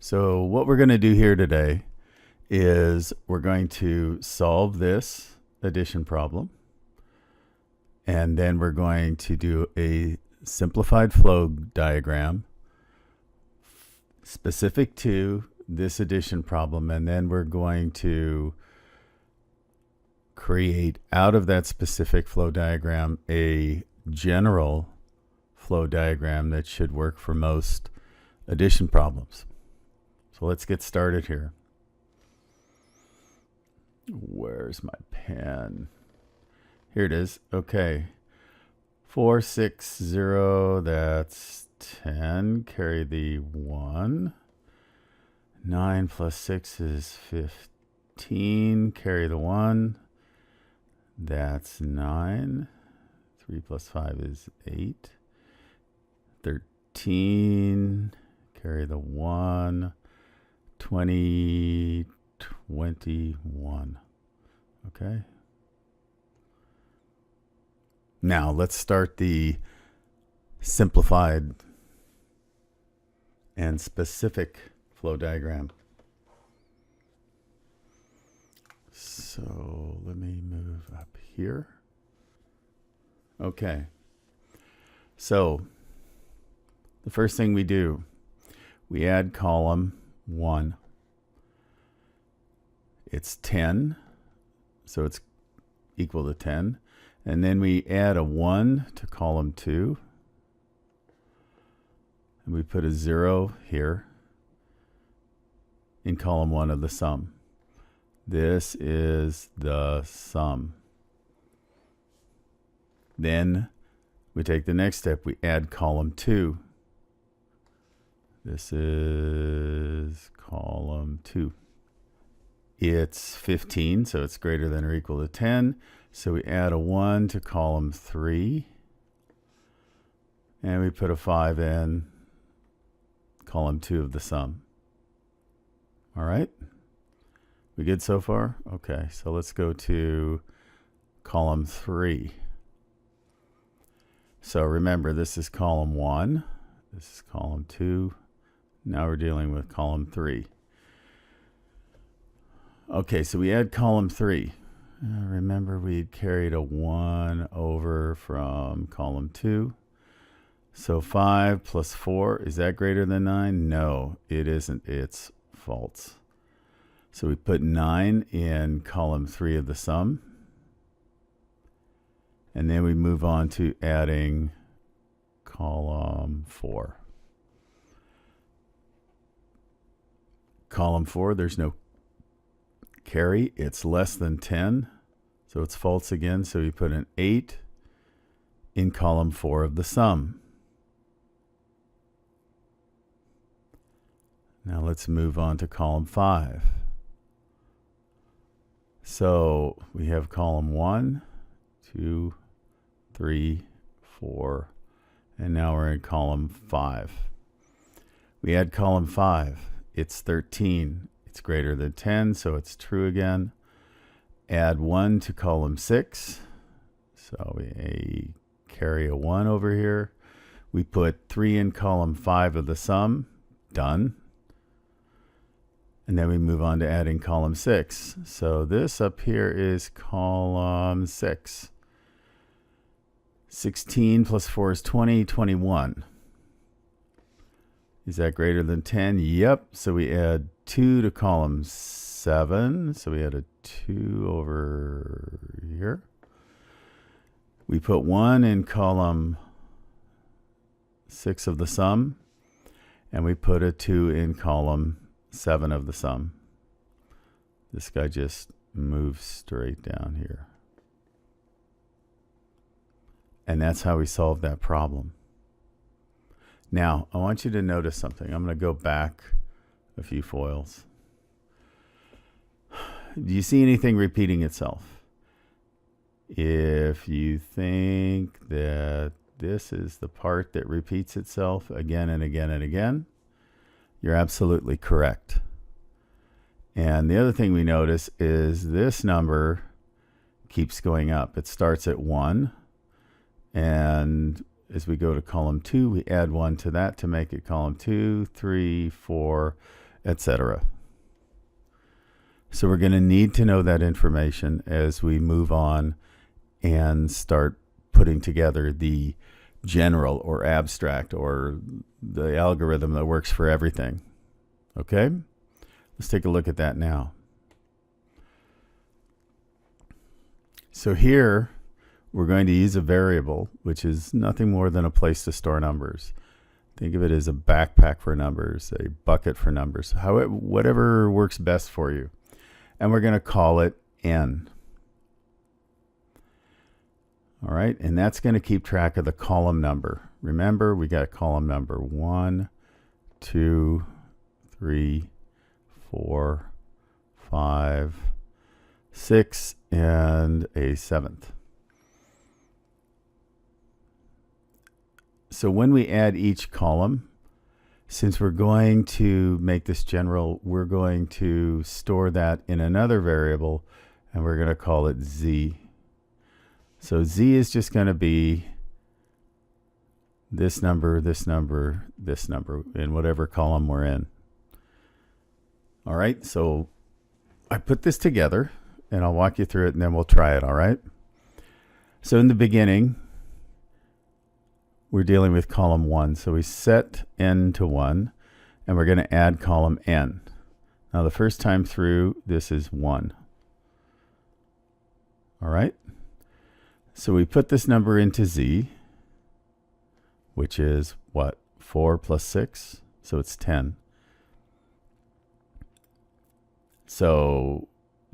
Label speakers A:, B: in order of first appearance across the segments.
A: So what we're going to do here today is we're going to solve this addition problem, and then we're going to do a simplified flow diagram specific to this addition problem, and then we're going to create out of that specific flow diagram a general flow diagram that should work for most addition problems. So let's get started here. Where's my pen? Here it is. Okay. 4, 6, 0, that's 10. Carry the 1. 9 plus 6 is 15. Carry the 1. That's 9. 3 plus 5 is 8. 13. Carry the 1. 20, 21. Okay. Now let's start the simplified and specific flow diagram. So let me move up here. Okay. So the first thing we do, we add column 1. It's 10, so it's equal to 10. And then we add a 1 to column 2. And we put a 0 here in column 1 of the sum. This is the sum. Then we take the next step. We add column 2. This is column 2. It's 15, so it's greater than or equal to 10. So we add a 1 to column 3. And we put a 5 in column 2 of the sum. All right? We good so far? Okay, so let's go to column 3. So remember, this is column 1. This is column 2. Now we're dealing with column 3. Okay, so we add column 3. Remember, we carried a 1 over from column 2. So 5 plus 4, is that greater than 9? No, it isn't. It's false. So we put 9 in column 3 of the sum. And then we move on to adding column 4. Column 4, there's no carry. It's less than 10. So it's false again. So we put an 8 in column 4 of the sum. Now let's move on to column 5. So we have column 1, 2, 3, 4, and now we're in column 5. We add column 5. It's 13. It's greater than 10, so it's true again. Add 1 to column 6. So we carry a 1 over here. We put 3 in column 5 of the sum. Done. And then we move on to adding column 6. So this up here is column 6. 16 plus 4 is 20, 21. Is that greater than 10? Yep. So we add 2 to column 7. So we add a 2 over here. We put 1 in column 6 of the sum. And we put a 2 in column 7 of the sum. This guy just moves straight down here. And that's how we solve that problem. Now, I want you to notice something. I'm going to go back a few foils. Do you see anything repeating itself? If you think that this is the part that repeats itself again and again and again, you're absolutely correct. And the other thing we notice is this number keeps going up. It starts at 1, and as we go to column 2, we add 1 to that to make it column 2, 3, 4, etc. So we're going to need to know that information as we move on and start putting together the general or abstract or the algorithm that works for everything. Okay? Let's take a look at that now. So here we're going to use a variable, which is nothing more than a place to store numbers. Think of it as a backpack for numbers, a bucket for numbers, whatever works best for you. And we're going to call it n. All right, and that's going to keep track of the column number. Remember, we got column number 1, 2, 3, 4, 5, 6, and a 7th. So when we add each column, since we're going to make this general, we're going to store that in another variable, and we're going to call it z. So z is just going to be this number, this number, this number, in whatever column we're in. All right, so I put this together, and I'll walk you through it, and then we'll try it, all right? So in the beginning, we're dealing with column 1. So we set n to 1, and we're going to add column n. Now the first time through, this is 1. All right? So we put this number into z, which is what? 4 plus 6, so it's 10. So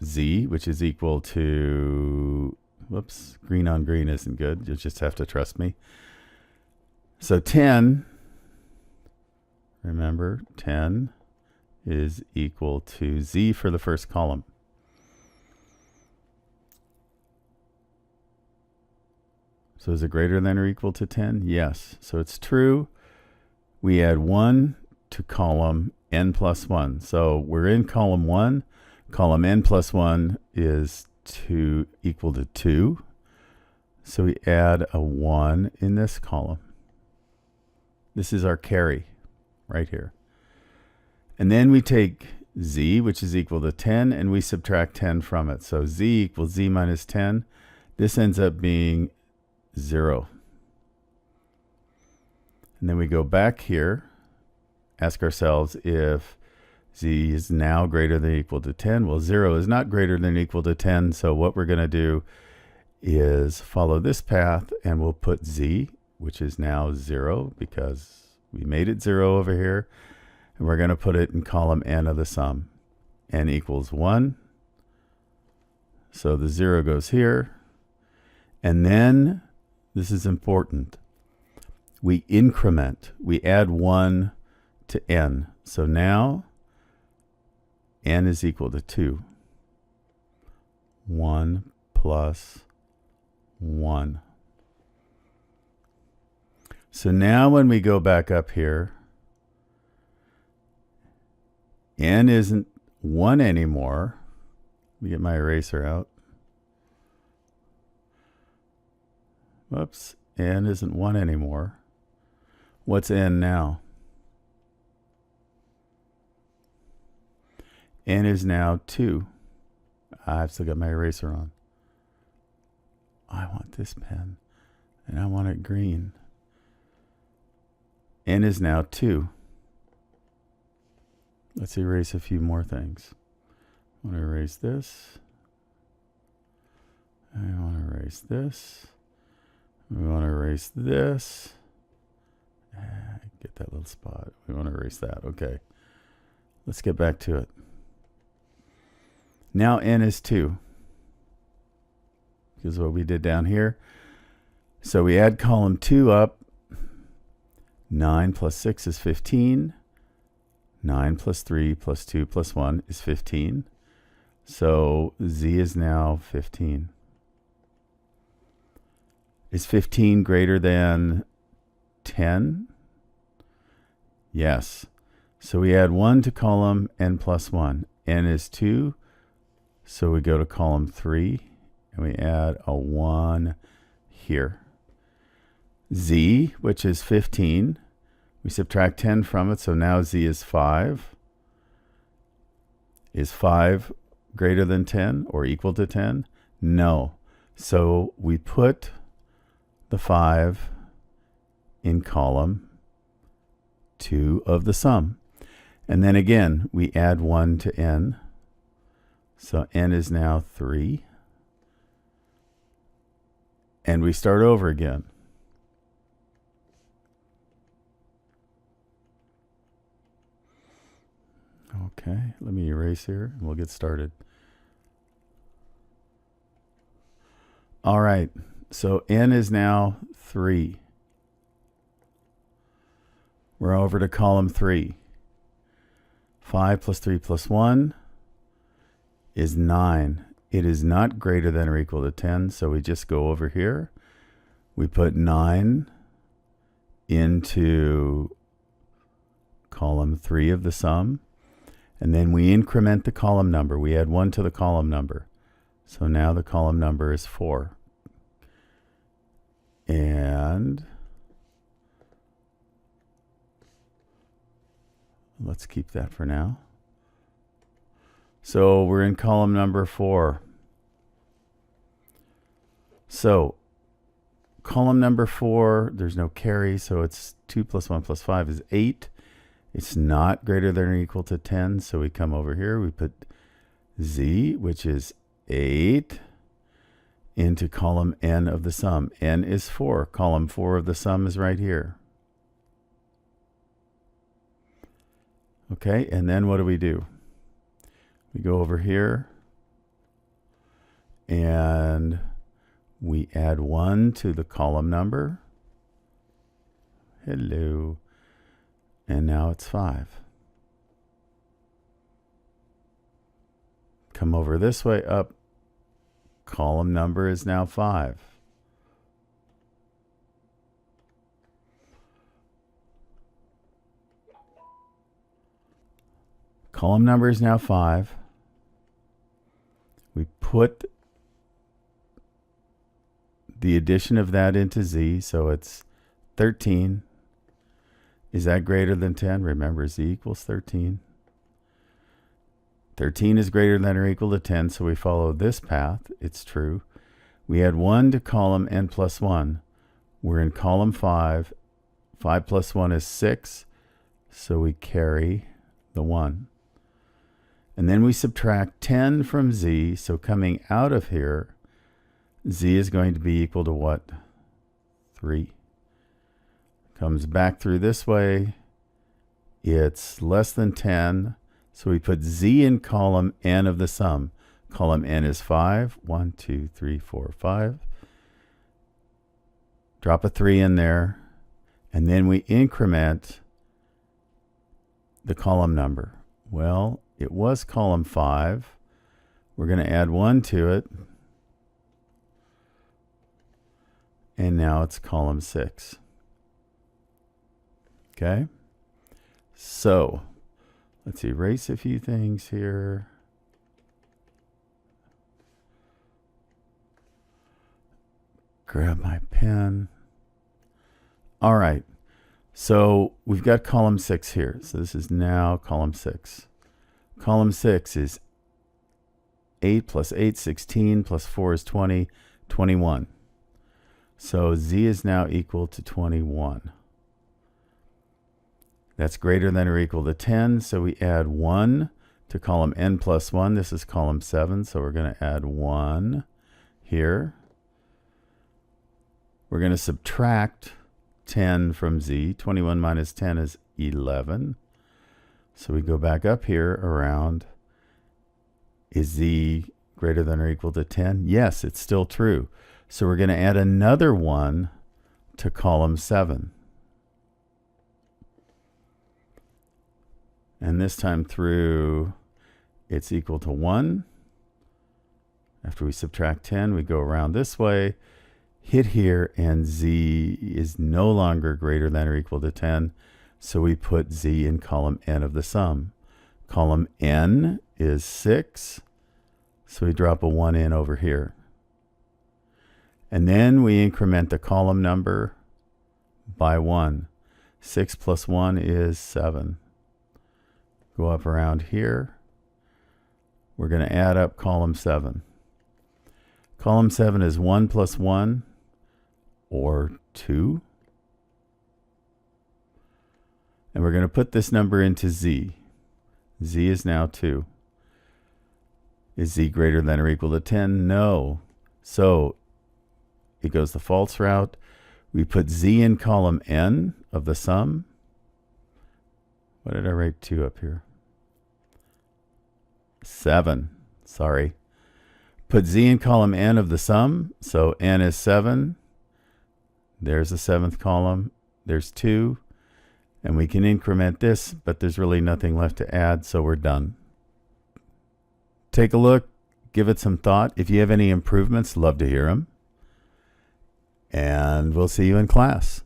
A: z, which is equal to, whoops, green on green isn't good. You just have to trust me. So 10, remember, 10 is equal to z for the first column. So is it greater than or equal to 10? Yes. So it's true. We add 1 to column n plus 1. So we're in column 1. Column n plus 1 is equal to 2. So we add a 1 in this column. This is our carry right here. And then we take z, which is equal to 10, and we subtract 10 from it. So z equals z minus 10. This ends up being 0. And then we go back here, ask ourselves if z is now greater than or equal to 10. Well, 0 is not greater than or equal to 10, so what we're going to do is follow this path, and we'll put z, which is now 0 because we made it 0 over here, and we're going to put it in column n of the sum. N equals 1. So the 0 goes here. And then, this is important, we increment. We add 1 to n. So now n is equal to 2. 1 plus 1. So now when we go back up here, n isn't 1 anymore. Let me get my eraser out. Whoops, n isn't 1 anymore. What's n now? N is now 2. I've still got my eraser on. I want this pen, and I want it green. N is now 2. Let's erase a few more things. I want to erase this. I want to erase this. We want to erase this. Get that little spot. We want to erase that. Okay. Let's get back to it. Now n is 2. Because what we did down here. So we add column 2 up. 9 plus 6 is 15. 9 plus 3 plus 2 plus 1 is 15. So z is now 15. Is 15 greater than 10? Yes. So we add 1 to column n plus 1. N is 2. So we go to column 3 and we add a 1 here. Z, which is 15, we subtract 10 from it, so now z is 5. Is 5 greater than 10 or equal to 10? No. So we put the 5 in column 2 of the sum. And then again, we add 1 to n. So n is now 3. And we start over again. Okay, let me erase here and we'll get started. All right, so n is now 3. We're over to column 3. 5 plus 3 plus 1 is 9. It is not greater than or equal to 10, so we just go over here. We put 9 into column 3 of the sum, and then we increment the column number. We add 1 to the column number. So now the column number is 4. And let's keep that for now. So we're in column number 4. So column number 4, there's no carry, so it's 2 plus 1 plus 5 is 8. It's not greater than or equal to 10, so we come over here, we put z, which is 8, into column n of the sum. N is 4. Column 4 of the sum is right here. Okay, and then what do? We go over here and we add 1 to the column number. Hello. And now it's 5. Come over this way up. Column number is now 5. Column number is now 5. We put the addition of that into z, so it's 13. Is that greater than 10? Remember, z equals 13. 13 is greater than or equal to 10, so we follow this path. It's true. We add 1 to column n plus 1. We're in column 5. 5 plus 1 is 6, so we carry the 1. And then we subtract 10 from z, so coming out of here, z is going to be equal to what? 3. Comes back through this way. It's less than 10. So we put z in column n of the sum. Column n is 5. 1, 2, 3, 4, 5. Drop a 3 in there. And then we increment the column number. Well, it was column 5. We're going to add 1 to it. And now it's column 6. Okay? So let's erase a few things here. Grab my pen. All right. So we've got column 6 here. So this is now column 6. Column 6 is 8 plus 8, 16, plus 4 is 20, 21. So z is now equal to 21. That's greater than or equal to 10, so we add 1 to column n plus 1. This is column 7, so we're going to add 1 here. We're going to subtract 10 from z. 21 minus 10 is 11. So we go back up here around, is z greater than or equal to 10? Yes, it's still true. So we're going to add another 1 to column 7. And this time through, it's equal to 1. After we subtract 10, we go around this way, hit here, and z is no longer greater than or equal to 10. So we put z in column n of the sum. Column n is 6. So we drop a 1 in over here. And then we increment the column number by 1. 6 plus 1 is 7. Go up around here. we're going to add up column 7. Column 7 is 1 plus 1, or 2. And we're going to put this number into z. Z is now 2. Is z greater than or equal to 10? No. So it goes the false route. We put z in column n of the sum. What did I write 2 up here? 7. Sorry. Put z in column n of the sum. So n is 7. There's the 7th column. There's 2. And we can increment this, but there's really nothing left to add, so we're done. Take a look. Give it some thought. If you have any improvements, love to hear them. And we'll see you in class.